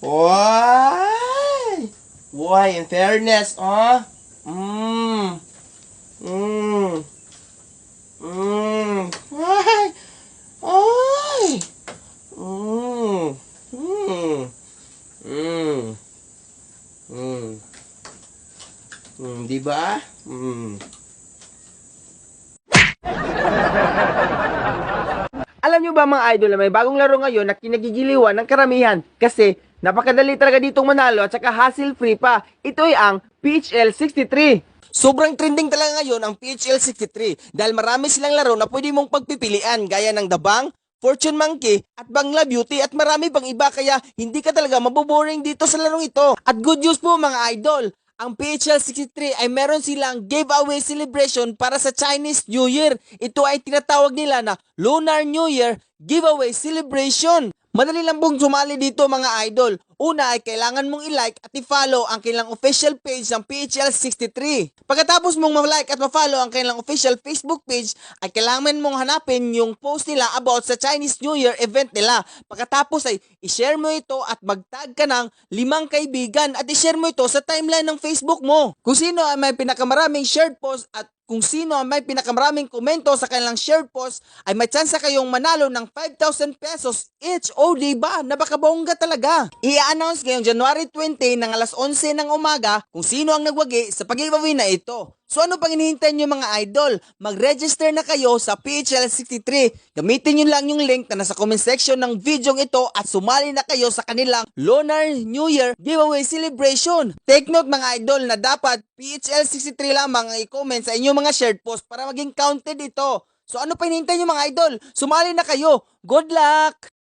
Why? Why, in fairness, oh? Mmm. Mmm. Mmm. Why? Ay. Mmm. Mmm. Mmm. Mmm. Di ba? Alam nyo ba mga idol na may bagong laro ngayon na kinagigiliwan ng karamihan kasi napakadali talaga ditong manalo at saka hassle-free pa. Ito ay ang PHL 63. Sobrang trending talaga ngayon ang PHL 63 dahil marami silang laro na pwede mong pagpipilian gaya ng Dabang, Fortune Monkey at Bangla Beauty at marami pang iba kaya hindi ka talaga maboboring dito sa larong ito. At good news po mga idol, ang PHL 63 ay meron silang giveaway celebration para sa Chinese New Year. Ito ay tinatawag nila na Lunar New Year Giveaway Celebration. Madali lang pong sumali dito mga idol. Una ay kailangan mong i-like at i-follow ang kanilang official page ng PHL 63. Pagkatapos mong ma-like at ma-follow ang kanilang official Facebook page, ay kailangan mong hanapin yung post nila about sa Chinese New Year event nila. Pagkatapos ay i-share mo ito at mag-tag ka ng 5 kaibigan at i-share mo ito sa timeline ng Facebook mo. Kung sino ay may pinakamaraming shared post at kung sino ang may pinakamaraming komento sa kanilang shared post ay may tsansa kayong manalo ng 5,000 pesos each. O diba? Napakabongga talaga. I-announce ngayong January 20 ng alas 11 ng umaga kung sino ang nagwagi sa pag-giveaway na ito. So ano pang hinihintay nyo mga idol? Mag-register na kayo sa PHL 63. Gamitin nyo lang yung link na nasa comment section ng video ito at sumali na kayo sa kanilang Lunar New Year Giveaway Celebration. Take note mga idol na dapat PHL 63 lamang ang i-comment sa inyong mga shared post para maging counted ito. So ano pa hinihintay nyo mga idol? Sumali na kayo. Good luck!